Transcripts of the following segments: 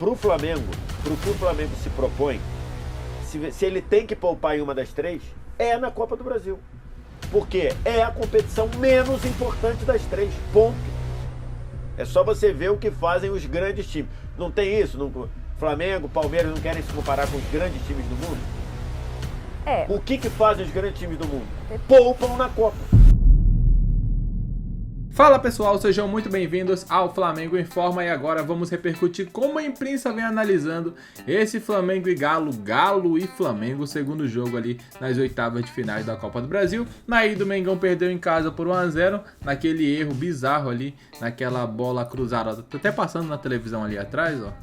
Pro Flamengo, pro que o Flamengo se propõe, se ele tem que poupar em uma das três, é na Copa do Brasil. Porque é a competição menos importante das três, ponto. É só você ver o que fazem os grandes times. Não tem isso? Flamengo, Palmeiras não querem se comparar com os grandes times do mundo? O que fazem os grandes times do mundo? Poupam na Copa. Fala pessoal, sejam muito bem-vindos ao Flamengo Informa e agora vamos repercutir como a imprensa vem analisando esse Flamengo e Galo e Flamengo, segundo jogo ali nas oitavas de finais da Copa do Brasil. Na ida o Mengão perdeu em casa por 1-0, naquele erro bizarro ali, naquela bola cruzada, tá até passando na televisão ali atrás, ó,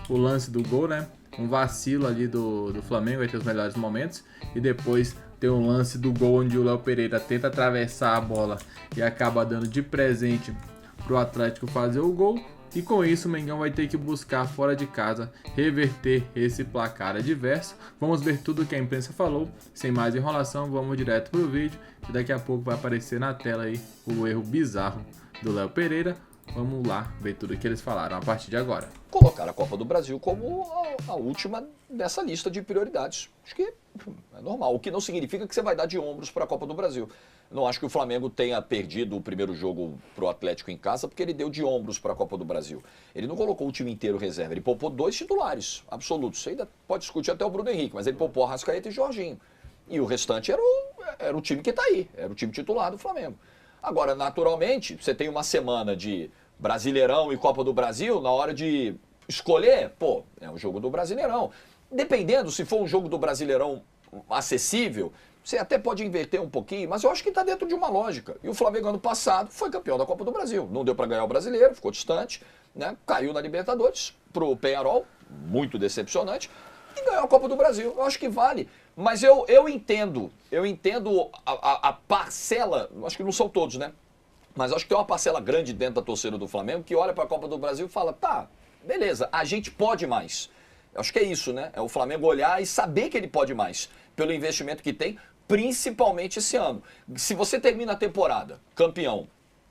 o lance do gol, né? Um vacilo ali do Flamengo, vai ter os melhores momentos, e depois tem um lance do gol onde o Léo Pereira tenta atravessar a bola e acaba dando de presente pro Atlético fazer o gol. E com isso o Mengão vai ter que buscar fora de casa reverter esse placar adverso. Vamos ver tudo o que a imprensa falou. Sem mais enrolação, vamos direto pro vídeo. E daqui a pouco vai aparecer na tela aí o erro bizarro do Léo Pereira. Vamos lá ver tudo o que eles falaram a partir de agora. Colocar a Copa do Brasil como a última dessa lista de prioridades. Acho que é normal, o que não significa que você vai dar de ombros para a Copa do Brasil. Não acho que o Flamengo tenha perdido o primeiro jogo pro Atlético em casa porque ele deu de ombros para a Copa do Brasil. Ele não colocou o time inteiro reserva, ele poupou 2 titulares absolutos. Você ainda pode discutir até o Bruno Henrique, mas ele poupou Arrascaeta e Jorginho. E o restante era o time que está aí, era o time titular do Flamengo. Agora, naturalmente, você tem uma semana de Brasileirão e Copa do Brasil, na hora de escolher, é o jogo do Brasileirão. Dependendo, se for um jogo do Brasileirão acessível, você até pode inverter um pouquinho, mas eu acho que está dentro de uma lógica. E o Flamengo, ano passado, foi campeão da Copa do Brasil. Não deu para ganhar o Brasileiro, ficou distante, né? Caiu na Libertadores pro Peñarol, muito decepcionante, e ganhou a Copa do Brasil. Eu acho que vale. Mas eu entendo a parcela, acho que não são todos, né? Mas acho que tem uma parcela grande dentro da torcida do Flamengo que olha para a Copa do Brasil e fala, tá, beleza, a gente pode mais. Eu acho que é isso, né? É o Flamengo olhar e saber que ele pode mais, pelo investimento que tem, principalmente esse ano. Se você termina a temporada campeão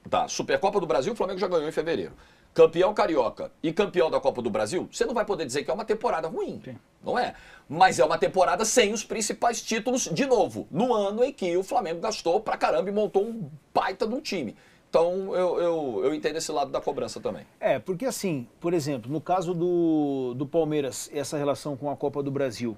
da Supercopa do Brasil, o Flamengo já ganhou em fevereiro. Campeão carioca e campeão da Copa do Brasil, você não vai poder dizer que é uma temporada ruim, não é? Mas é uma temporada sem os principais títulos, de novo, no ano em que o Flamengo gastou pra caramba e montou um baita de um time. Então eu entendo esse lado da cobrança também. Porque assim, por exemplo, no caso do Palmeiras, essa relação com a Copa do Brasil,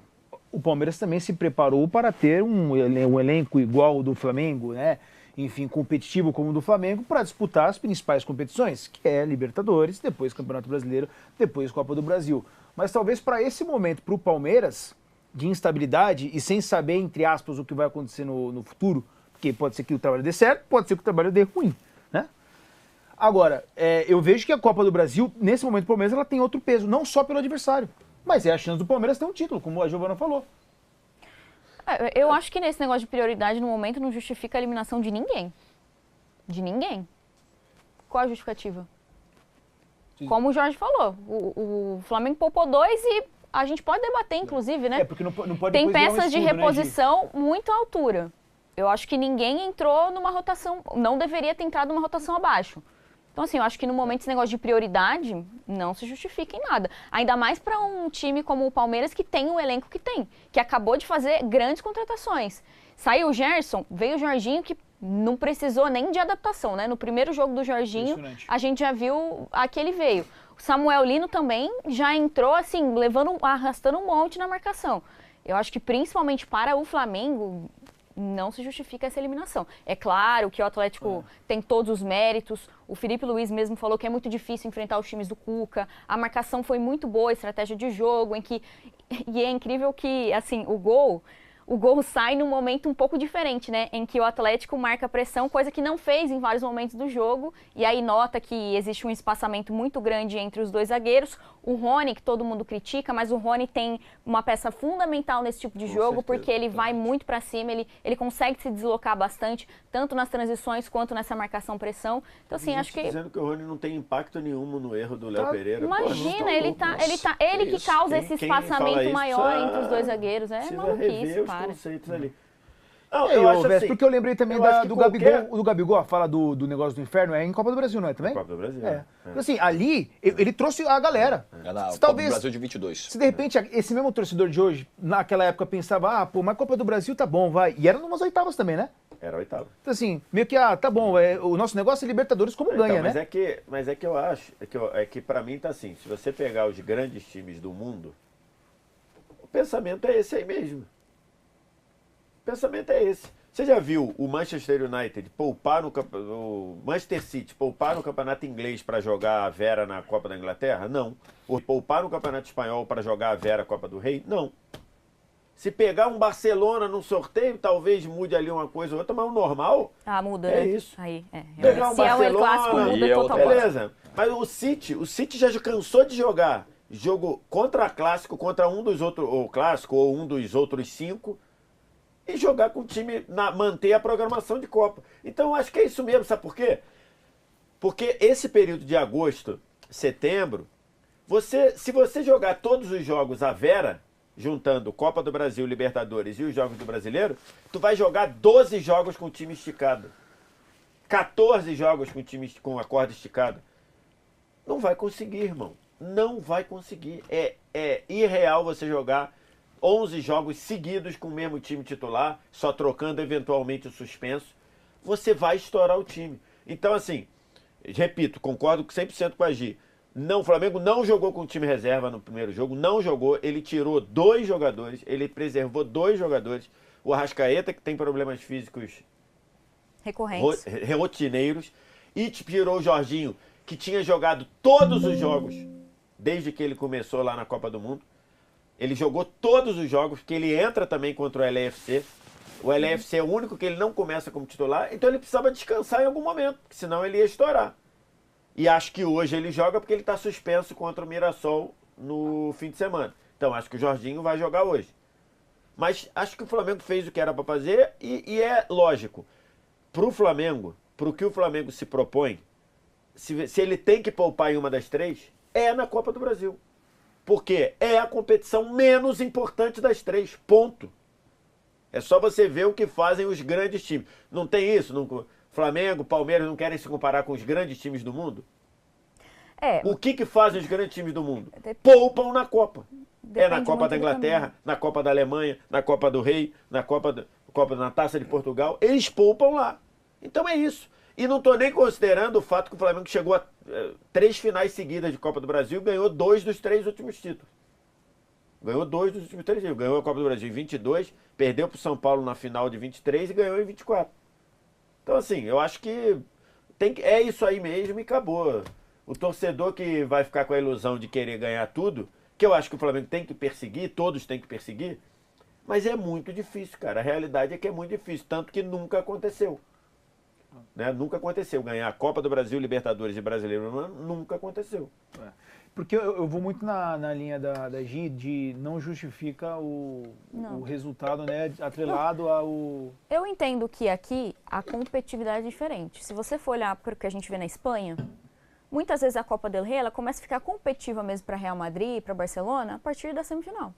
o Palmeiras também se preparou para ter um elenco igual ao do Flamengo, né? Enfim, competitivo como o do Flamengo, para disputar as principais competições, que é Libertadores, depois Campeonato Brasileiro, depois Copa do Brasil. Mas talvez para esse momento, para o Palmeiras, de instabilidade e sem saber, entre aspas, o que vai acontecer no futuro, porque pode ser que o trabalho dê certo, pode ser que o trabalho dê ruim, né? Agora, eu vejo que a Copa do Brasil, nesse momento, o Palmeiras, ela tem outro peso, não só pelo adversário, mas é a chance do Palmeiras ter um título, como a Giovana falou. Eu acho que nesse negócio de prioridade, no momento, não justifica a eliminação de ninguém. De ninguém. Qual a justificativa? Sim. Como o Jorge falou, o Flamengo poupou 2 e a gente pode debater, inclusive, né? Porque não pode tem peças de reposição muito à altura. Eu acho que ninguém entrou numa rotação, não deveria ter entrado numa rotação abaixo. Então, assim, eu acho que no momento esse negócio de prioridade não se justifica em nada. Ainda mais para um time como o Palmeiras, que tem o elenco que tem, que acabou de fazer grandes contratações. Saiu o Gerson, veio o Jorginho, que não precisou nem de adaptação, né? No primeiro jogo do Jorginho, a gente já viu a que ele veio. O Samuel Lino também já entrou, assim, arrastando um monte na marcação. Eu acho que principalmente para o Flamengo não se justifica essa eliminação. É claro que o Atlético tem todos os méritos. O Felipe Luiz mesmo falou que é muito difícil enfrentar os times do Cuca. A marcação foi muito boa, a estratégia de jogo, e é incrível que, assim, o gol sai num momento um pouco diferente, né? Em que o Atlético marca pressão, coisa que não fez em vários momentos do jogo. E aí nota que existe um espaçamento muito grande entre os dois zagueiros. O Rony, que todo mundo critica, mas o Rony tem uma peça fundamental nesse tipo de jogo, porque ele vai muito para cima, ele consegue se deslocar bastante, tanto nas transições quanto nessa marcação-pressão. Então, assim, acho que... dizendo que o Rony não tem impacto nenhum no erro do Léo Pereira. Imagina, ele que causa esse espaçamento maior entre os dois zagueiros. É maluquice, conceitos ali. Não, Eu eu acho Vest, assim, porque eu lembrei também eu acho que do qualquer- Gabigol. Do Gabigol, a fala do negócio do inferno é em Copa do Brasil, não é também? Copa do Brasil. É. Assim, ali, ele trouxe a galera. É na Se Copa talvez, do Brasil de 22. se de repente esse mesmo torcedor de hoje, naquela época, pensava, mas Copa do Brasil tá bom, vai. E era numas oitavas também, né? Era a oitava. Então assim, meio que, tá bom, o nosso negócio é Libertadores como Então, ganha, mas né? é que eu acho, é que pra mim tá assim, se você pegar os grandes times do mundo, o pensamento é esse aí mesmo. O pensamento é esse. Você já viu o Manchester United poupar o Manchester City poupar no campeonato inglês para jogar a Vera na Copa da Inglaterra? Não. Ou poupar no campeonato espanhol para jogar a Vera Copa do Rei? Não. Se pegar um Barcelona num sorteio, talvez mude ali uma coisa ou outra, mas o normal Muda, é né? isso. Aí, Pegar um Se é um El Barcelona, Clássico, aí muda é outra totalmente. beleza. Mas o City já cansou de jogar jogo contra clássico, contra um dos outros, ou clássico, ou um dos outros 5, e jogar com o time, manter a programação de Copa. Então eu acho que é isso mesmo, sabe por quê? Porque esse período de agosto, setembro, se você jogar todos os jogos à Vera, juntando Copa do Brasil, Libertadores e os jogos do Brasileiro, tu vai jogar 12 jogos com o time esticado. 14 jogos com o time com a corda esticada. Não vai conseguir, irmão. Não vai conseguir. É irreal você jogar 11 jogos seguidos com o mesmo time titular, só trocando eventualmente o suspenso. Você vai estourar o time. Então, assim, repito, concordo 100% com a Gi. Não, o Flamengo não jogou com o time reserva no primeiro jogo, não jogou. Ele tirou 2 jogadores, ele preservou 2 jogadores. O Arrascaeta, que tem problemas físicos Recorrentes. rotineiros, e tirou o Jorginho, que tinha jogado todos os jogos desde que ele começou lá na Copa do Mundo. Ele jogou todos os jogos, que ele entra também contra o LAFC. O LAFC é o único que ele não começa como titular, então ele precisava descansar em algum momento, senão ele ia estourar. E acho que hoje ele joga porque ele está suspenso contra o Mirassol no fim de semana. Então acho que o Jorginho vai jogar hoje. Mas acho que o Flamengo fez o que era para fazer e é lógico. Para o Flamengo, para o que o Flamengo se propõe, se ele tem que poupar em uma das 3, é na Copa do Brasil. Porque é a competição menos importante das 3, ponto. É só você ver o que fazem os grandes times. Não tem isso? Flamengo, Palmeiras não querem se comparar com os grandes times do mundo? O que fazem os grandes times do mundo? Poupam na Copa. Na Copa da Inglaterra, na Copa da Alemanha, na Copa do Rei, na na Taça de Portugal. Eles poupam lá. Então é isso. E não estou nem considerando o fato que o Flamengo chegou a 3 finais seguidas de Copa do Brasil e ganhou 2 dos 3 últimos títulos. Ganhou 2 dos últimos 3 títulos. Ganhou a Copa do Brasil em 22, perdeu para o São Paulo na final de 23 e ganhou em 24. Então, assim, eu acho que é isso aí mesmo e acabou. O torcedor que vai ficar com a ilusão de querer ganhar tudo, que eu acho que o Flamengo tem que perseguir, todos têm que perseguir, mas é muito difícil, cara. A realidade é que é muito difícil, tanto que nunca aconteceu. Né? Nunca aconteceu. Ganhar a Copa do Brasil, Libertadores e Brasileiro nunca aconteceu. Porque eu vou muito na linha da Gi de não justifica o resultado, né, atrelado ao... Eu entendo que aqui a competitividade é diferente. Se você for olhar para o que a gente vê na Espanha, muitas vezes a Copa del Rey ela começa a ficar competitiva mesmo para Real Madrid, para Barcelona, a partir da semifinal.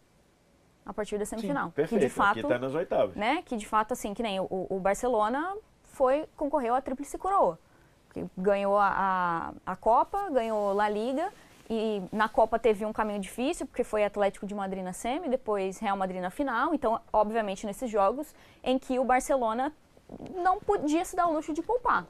A partir da semifinal. Perfeito, que de fato, aqui está nas oitavas. Né, que de fato, assim, que nem o Barcelona concorreu à Tríplice Coroa. Que ganhou a Copa, ganhou La Liga, e na Copa teve um caminho difícil, porque foi Atlético de Madrid na semi, depois Real Madrid na final. Então, obviamente, nesses jogos em que o Barcelona não podia se dar o luxo de poupar.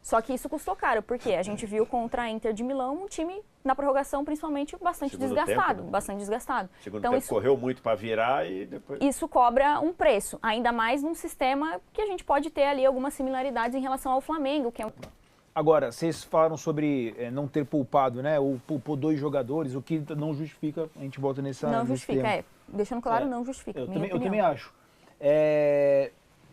Só que isso custou caro, porque a gente viu contra a Inter de Milão um time, na prorrogação principalmente, bastante desgastado. Bastante desgastado. Segundo então, tempo correu muito para virar e depois... Isso cobra um preço, ainda mais num sistema que a gente pode ter ali algumas similaridades em relação ao Flamengo, que é um... Agora, vocês falaram sobre não ter poupado, né? Ou poupou 2 jogadores, o que não justifica, a gente volta nesse Não justifica, tema. deixando claro, não justifica. Eu minha também acho.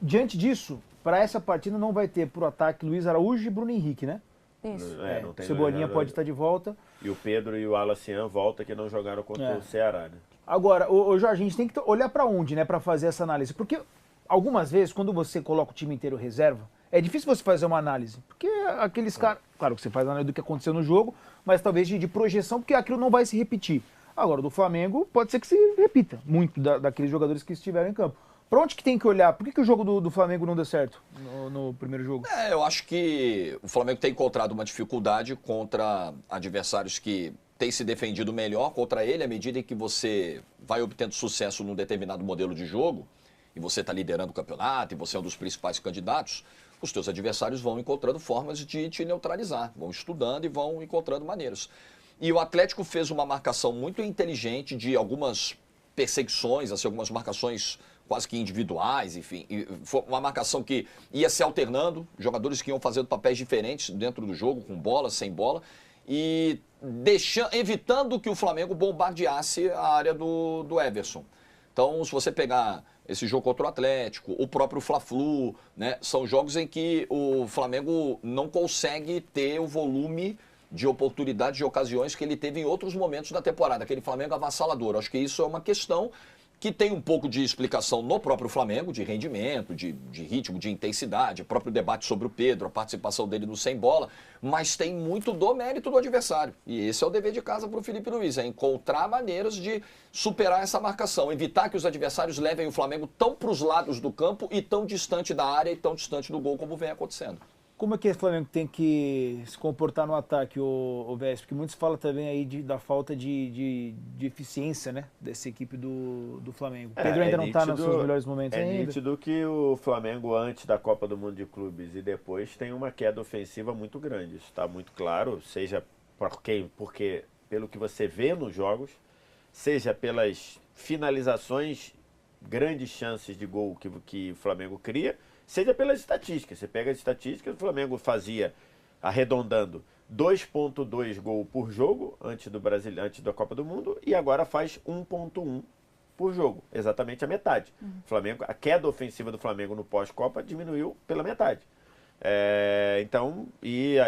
Diante disso, para essa partida não vai ter pro ataque Luiz Araújo e Bruno Henrique, né? Isso. Não tem Cebolinha pode estar de volta. E o Pedro e o Alacian volta que não jogaram contra o Ceará, né? Agora, o Jorge, a gente tem que olhar para onde, né, para fazer essa análise? Porque algumas vezes, quando você coloca o time inteiro reserva, é difícil você fazer uma análise. Porque aqueles caras... Claro que você faz análise do que aconteceu no jogo, mas talvez de projeção, porque aquilo não vai se repetir. Agora, do Flamengo, pode ser que se repita muito daqueles jogadores que estiveram em campo. Pra onde que tem que olhar? Por que o jogo do Flamengo não deu certo no primeiro jogo? Eu acho que o Flamengo tem encontrado uma dificuldade contra adversários que têm se defendido melhor contra ele. À medida em que você vai obtendo sucesso num determinado modelo de jogo, e você está liderando o campeonato, e você é um dos principais candidatos, os teus adversários vão encontrando formas de te neutralizar, vão estudando e vão encontrando maneiras. E o Atlético fez uma marcação muito inteligente de algumas perseguições, assim, algumas marcações quase que individuais, enfim. E foi uma marcação que ia se alternando, jogadores que iam fazendo papéis diferentes dentro do jogo, com bola, sem bola, e evitando que o Flamengo bombardeasse a área do Everson. Então, se você pegar esse jogo contra o Atlético, o próprio Fla-Flu, né, são jogos em que o Flamengo não consegue ter o volume de oportunidades, de ocasiões que ele teve em outros momentos da temporada, aquele Flamengo avassalador. Acho que isso é uma questão que tem um pouco de explicação no próprio Flamengo, de rendimento, de ritmo, de intensidade, o próprio debate sobre o Pedro, a participação dele no sem bola, mas tem muito do mérito do adversário. E esse é o dever de casa para o Felipe Luiz, é encontrar maneiras de superar essa marcação, evitar que os adversários levem o Flamengo tão para os lados do campo e tão distante da área e tão distante do gol como vem acontecendo. Como é que o Flamengo tem que se comportar no ataque, o Vés? Porque muitos falam também aí da falta de eficiência, né, dessa equipe do Flamengo. O Pedro ainda não está nos seus melhores momentos ainda. É nítido que o Flamengo, antes da Copa do Mundo de Clubes e depois, tem uma queda ofensiva muito grande. Isso está muito claro, seja porque pelo que você vê nos jogos, seja pelas finalizações, grandes chances de gol que o Flamengo cria, seja pelas estatísticas. Você pega as estatísticas, o Flamengo fazia, arredondando, 2,2 gol por jogo antes da Copa do Mundo e agora faz 1,1 por jogo, exatamente a metade. Flamengo, a queda ofensiva do Flamengo no pós-Copa diminuiu pela metade. Então, e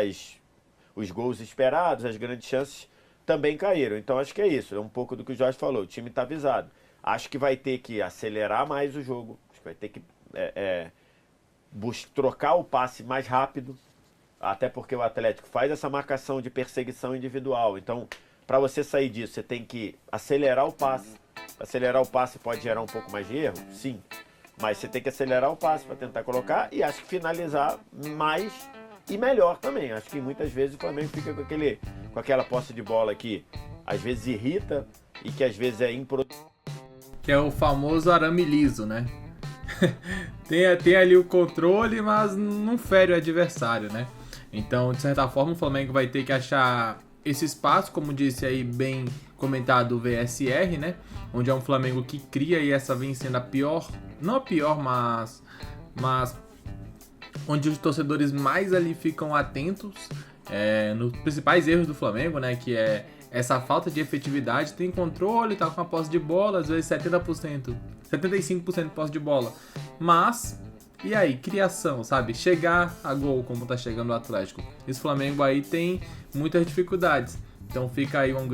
os gols esperados, as grandes chances também caíram. Então acho que é isso, é um pouco do que o Jorge falou, o time está avisado. Acho que vai ter que acelerar mais o jogo, acho que vai ter que trocar o passe mais rápido, até porque o Atlético faz essa marcação de perseguição individual. Então, para você sair disso, você tem que acelerar o passe. Acelerar o passe pode gerar um pouco mais de erro? Sim. Mas você tem que acelerar o passe para tentar colocar e acho que finalizar mais e melhor também. Acho que muitas vezes o Flamengo fica com aquela posse de bola que às vezes irrita e que às vezes é improdutivo. Que é o famoso arame liso, né? tem ali o controle, mas não fere o adversário, né? Então, de certa forma, o Flamengo vai ter que achar esse espaço, como disse aí bem comentado o VSR, né? Onde é um Flamengo que cria e essa vem sendo a pior, não a pior, mas onde os torcedores mais ali ficam atentos nos principais erros do Flamengo, né? Que é essa falta de efetividade, tem controle, tá com a posse de bola, às vezes 70%, 75% de posse de bola. Mas, e aí, criação, sabe? Chegar a gol, como tá chegando o Atlético. Esse Flamengo aí tem muitas dificuldades. Então fica aí um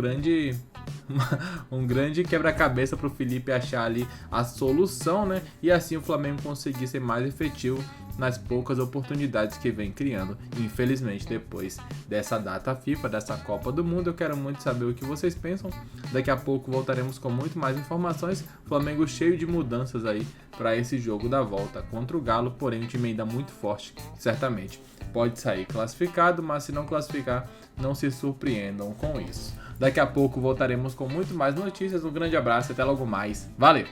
grande quebra-cabeça pro Felipe achar ali a solução, né? E assim o Flamengo conseguir ser mais efetivo nas poucas oportunidades que vem criando. Infelizmente, depois dessa data FIFA, dessa Copa do Mundo, eu quero muito saber o que vocês pensam. Daqui a pouco voltaremos com muito mais informações. Flamengo cheio de mudanças aí para esse jogo da volta contra o Galo, porém um time ainda muito forte, certamente pode sair classificado, mas se não classificar, não se surpreendam com isso. Daqui a pouco voltaremos com muito mais notícias. Um grande abraço e até logo mais. Valeu!